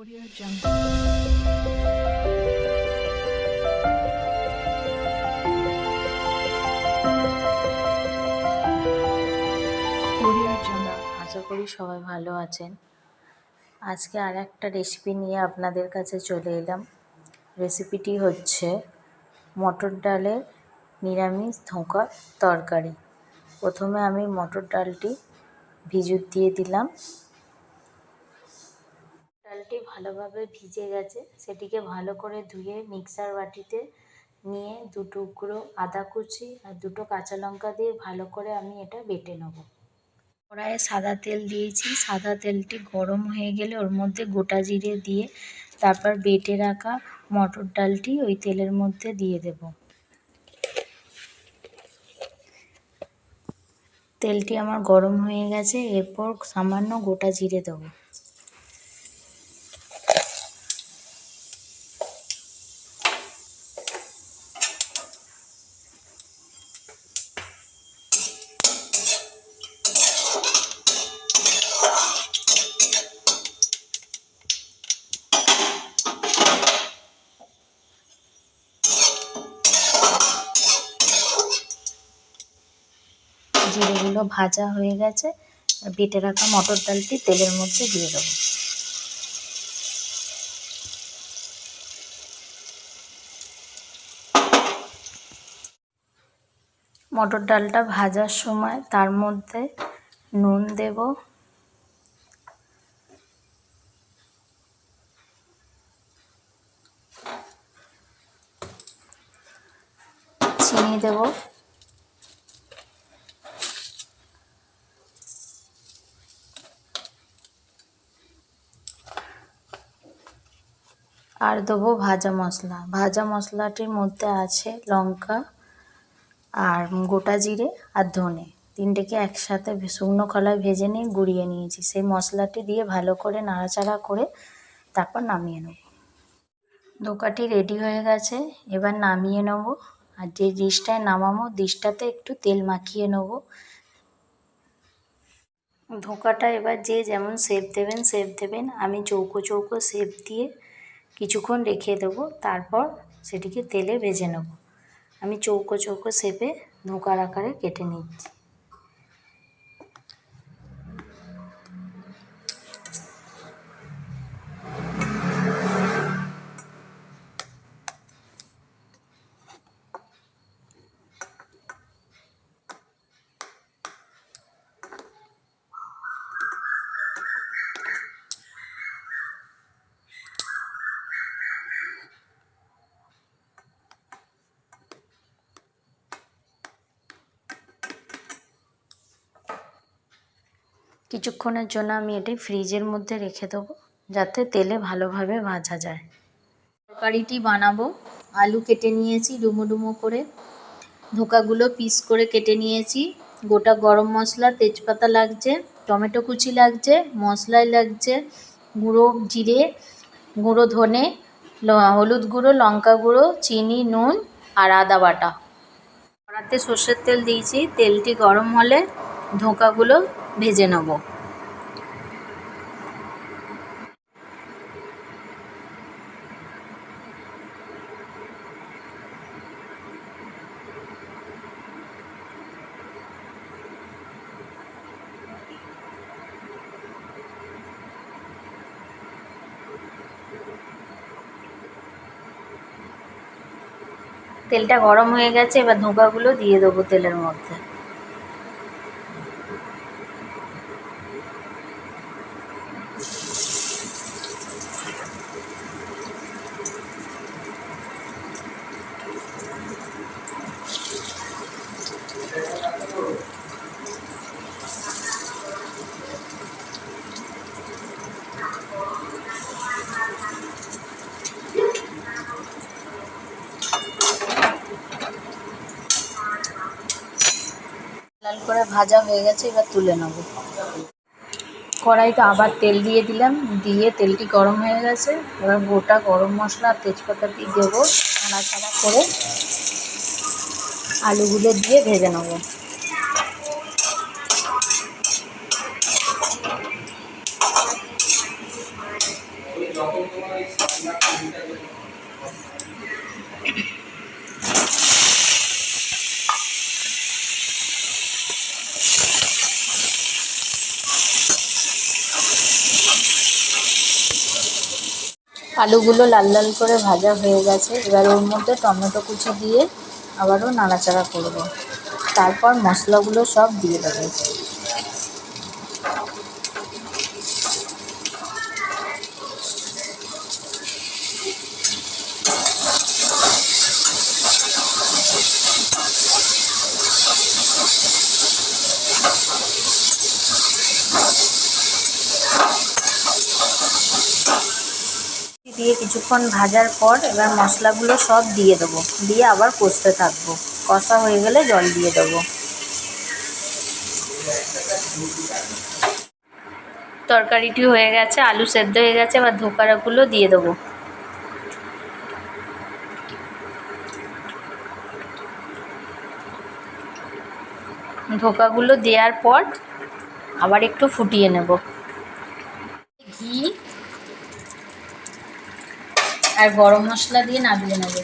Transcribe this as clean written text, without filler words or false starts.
Audio Jungle. Audio Jungle. আশা করি সবাই ভালো আছেন। আজকে আর একটা রেসিপি নিয়ে আপনাদের কাছে চলে এলাম। রেসিপিটি হচ্ছে মটর ডালের নিরামিষ ধোঁকা তরকারি। প্রথমে আমি মটর ডালটি ভিজুত দিয়ে দিলাম। ডালটি ভালোভাবে ভিজে গেছে, সেটিকে ভালো করে ধুয়ে মিক্সার বাটিতে নিয়ে 2 টুকরো আদা কুচি আর 2টো কাঁচা লঙ্কা দিয়ে ভালো করে আমি এটা বেটে নেব। কড়াইয়ে সাদা তেল দিয়েছি, সাদা তেলটি গরম হয়ে গেলে ওর মধ্যে গোটা জিরে দিয়ে তারপর বেটে রাখা মটর ডালটি ওই তেলের মধ্যে দিয়ে দেব। তেলটি আমার গরম হয়ে গেছে, এরপর সামান্য গোটা জিরে দেবো। জিরেগুলো ভাজা হয়ে গেছে, বেটে রাখা মটর ডালটি তেলের মধ্যে দিয়ে দেবো। মটর ডালটা ভাজার সময় তার মধ্যে নুন দেব, চিনি দেব, আর দেবো ভাজা মশলা। ভাজা মশলাটির মধ্যে আছে লঙ্কা আর গোটা জিরে আর ধনে, তিনটেকে একসাথে শুকনো খোলায় ভেজে নিয়ে গুঁড়িয়ে নিয়েছি। সেই মশলাটি দিয়ে ভালো করে নাড়াচাড়া করে তারপর নামিয়ে নেব। ধোঁকাটি রেডি হয়ে গেছে, এবার নামিয়ে নেব। আর যে ডিশটায় নামাবো ডিশটাতে একটু তেল মাখিয়ে নেব। ধোঁকাটা এবার যে যেমন শেপ দেবেন। আমি চৌকো চৌকো শেপ দিয়ে কিছুক্ষণ রেখে দেবো, তারপর সেটিকে তেলে ভেজে নেব। আমি চৌকো চৌকো শেপে ধোঁকার আকারে কেটে নিচ্ছি। কিছুক্ষণের জন্য আমি এটি ফ্রিজের মধ্যে রেখে দেবো, যাতে তেলে ভালোভাবে ভাজা যায়। তরকারিটি বানাবো। আলু কেটে নিয়েছি ডুমো ডুমো করে, ধোঁকাগুলো পিস করে কেটে নিয়েছি। গোটা গরম মশলা, তেজপাতা লাগছে, টমেটো কুচি লাগছে, মশলায় লাগছে গুঁড়ো জিরে, গুঁড়ো ধনে, হলুদ গুঁড়ো, লঙ্কা গুঁড়ো, চিনি, নুন আর আদা বাটা। কড়াতে সর্ষের তেল দিয়েছি, তেলটি গরম হলে ধোঁকাগুলো ভেজে নেব। তেলটা গরম হয়ে গেছে, এবার ধোঁকাগুলো দিয়ে দেবো তেলের মধ্যে। লাল করে ভাজা হয়ে গেছে, এবার তুলে নেব। কড়াইতে আবার তেল দিয়ে দিলাম, দিয়ে তেলটি গরম হয়ে গেছে, এবার গোটা গরম মশলা আর তেজপাতাটি দেবো। নাড়াচাড়া করে আলুগুলো দিয়ে ভেজে নেব। আলুগুলো লাল লাল করে ভাজা হয়ে গেছে। এবার ওর মধ্যে টমেটো কুচি দিয়ে আবারও নাড়াচাড়া করব। তারপর মশলাগুলো সব দিয়ে দেবো। দিয়ে কিছুক্ষণ ভাজার পর এবার মশলাগুলো সব দিয়ে দেবো, দিয়ে আবার কষতে থাকবো। কষা হয়ে গেলে জল দিয়ে দেবো। তরকারিটি হয়ে গেছে, আলু সেদ্ধ হয়ে গেছে। এবার ধোকারাগুলো দিয়ে দেবো। ধোকাগুলো দেওয়ার পর আবার একটু ফুটিয়ে নেব। ঘি আর গরম মশলা দিয়ে নামিয়ে নেব।